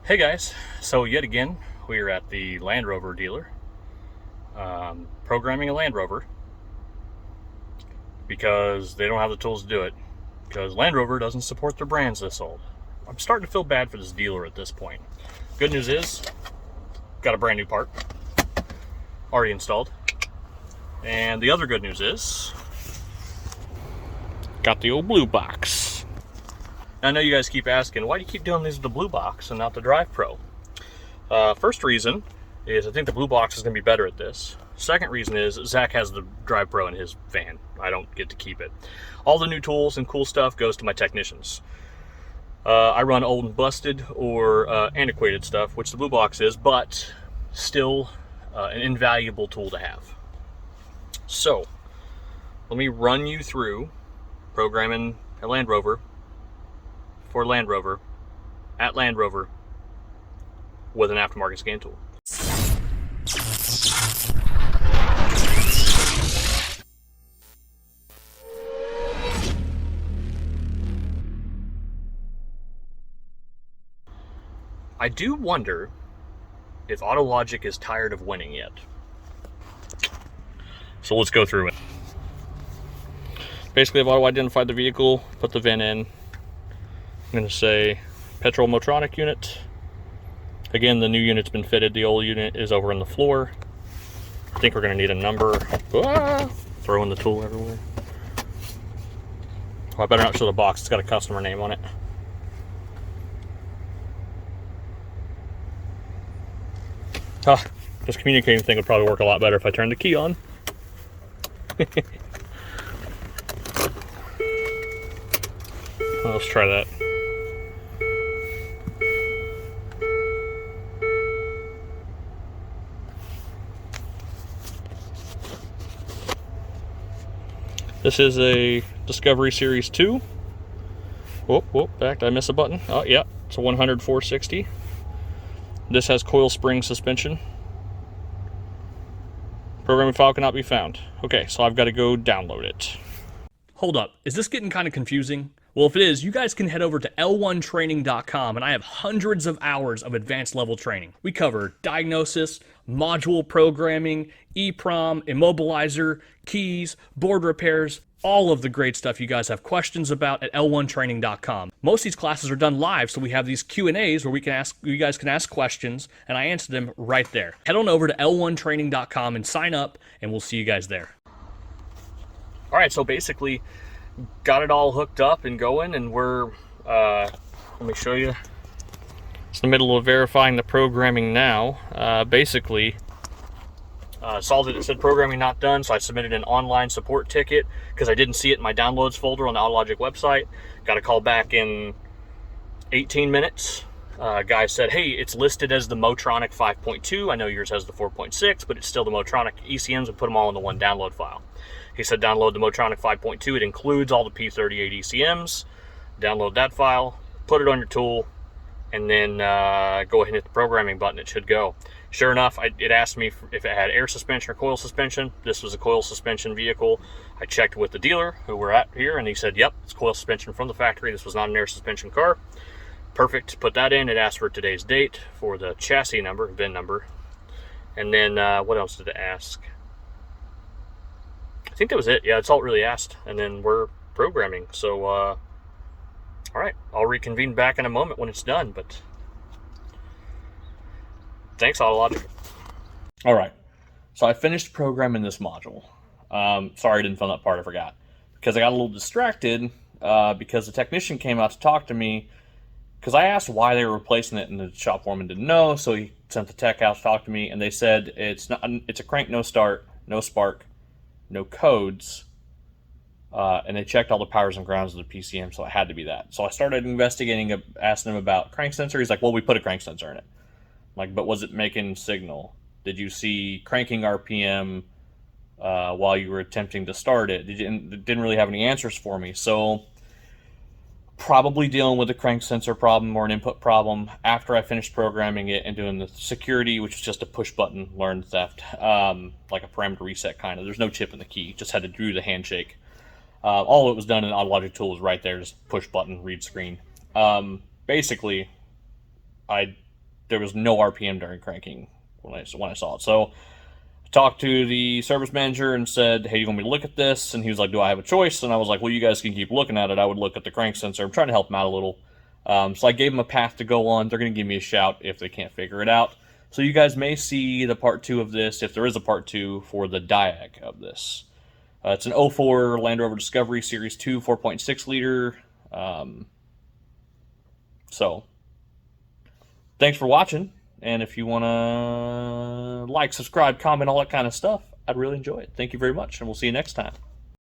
Hey guys, so yet again we are at the Land Rover dealer programming a Land Rover because they don't have the tools to do it, because Land Rover doesn't support their brands this old. I'm starting to feel bad for this dealer at this point. Good news is, got a brand new part already installed, and the other good news is, got the old blue box. I know you guys keep asking, why do you keep doing these with the blue box and not the Drive Pro? First reason is I think the blue box is going to be better at this. Second reason is Zach has the Drive Pro in his van. I don't get to keep it. All the new tools and cool stuff goes to my technicians. I run old and busted or antiquated stuff, which the blue box is, but still an invaluable tool to have. So, let me run you through programming a Land Rover for Land Rover at Land Rover with an aftermarket scan tool. I do wonder if Autologic is tired of winning yet. So let's go through it. Basically, I've auto-identified the vehicle, put the VIN in. I'm going to say petrol Motronic unit. Again, the new unit's been fitted. The old unit is over on the floor. I think we're going to need a number. Throwing the tool everywhere. Well, I better not show the box. It's got a customer name on it. This communicating thing would probably work a lot better if I turned the key on. Let's try that. This is a Discovery Series 2. Whoop, back. Did I miss a button? Oh, yeah. It's a 100/460. This has coil spring suspension. Programming file cannot be found. Okay, so I've got to go download it. Hold up. Is this getting kind of confusing? Well, if it is, you guys can head over to L1training.com, and I have hundreds of hours of advanced level training. We cover diagnosis, module programming, EEPROM, immobilizer, keys, board repairs, all of the great stuff you guys have questions about at L1training.com. Most of these classes are done live, so we have these Q&As where you guys can ask questions, and I answer them right there. Head on over to L1training.com and sign up, and we'll see you guys there. All right, so basically, got it all hooked up and going, and we're, let me show you. It's in the middle of verifying the programming now. Basically, saw that it said programming not done, so I submitted an online support ticket because I didn't see it in my downloads folder on the Autologic website. Got a call back in 18 minutes. Guy said, hey, it's listed as the Motronic 5.2. I know yours has the 4.6, but it's still the Motronic ECMs, and put them all in the one download file. He said download the Motronic 5.2. It includes all the P38 ECMs. Download that file, put it on your tool, and then go ahead and hit the programming button. It should go. Sure enough, it asked me if it had air suspension or coil suspension. This was a coil suspension vehicle. I checked with the dealer who we're at here, and he said, yep, it's coil suspension from the factory. This was not an air suspension car. Perfect. Put that in. It asked for today's date, for the chassis number, VIN number. And then what else did it ask? I think that was it. Yeah, that's all it really asked. And then we're programming. So, all right. I'll reconvene back in a moment when it's done, but thanks, Autologic. All right. So I finished programming this module. Sorry I didn't film that part. I forgot. Because I got a little distracted because the technician came out to talk to me, because I asked why they were replacing it, and the shop foreman didn't know, so he sent the tech out to talk to me, and they said it's a crank, no start, no spark, no codes, and they checked all the powers and grounds of the PCM, so it had to be that. So I started investigating, asking him about crank sensor. He's like, well, we put a crank sensor in it. I'm like, but was it making signal? Did you see cranking RPM while you were attempting to start it? It didn't really have any answers for me. So probably dealing with a crank sensor problem or an input problem after I finished programming it and doing the security, which is just a push button learn theft, like a parameter reset kind of. There's no chip in the key, just had to do the handshake. All it was done in Autologic tool was right there, just push button, read screen. Basically, there was no RPM during cranking when I saw it. So I talked to the service manager and said, hey, you want me to look at this? And he was like, do I have a choice? And I was like, well, you guys can keep looking at it. I would look at the crank sensor. I'm trying to help him out a little. So I gave them a path to go on. They're going to give me a shout if they can't figure it out. So you guys may see the part 2 of this, if there is a part 2, for the diag of this. It's an 04 Land Rover Discovery Series 2 4.6 liter. So thanks for watching. And if you want to like, subscribe, comment, all that kind of stuff, I'd really enjoy it. Thank you very much, and we'll see you next time.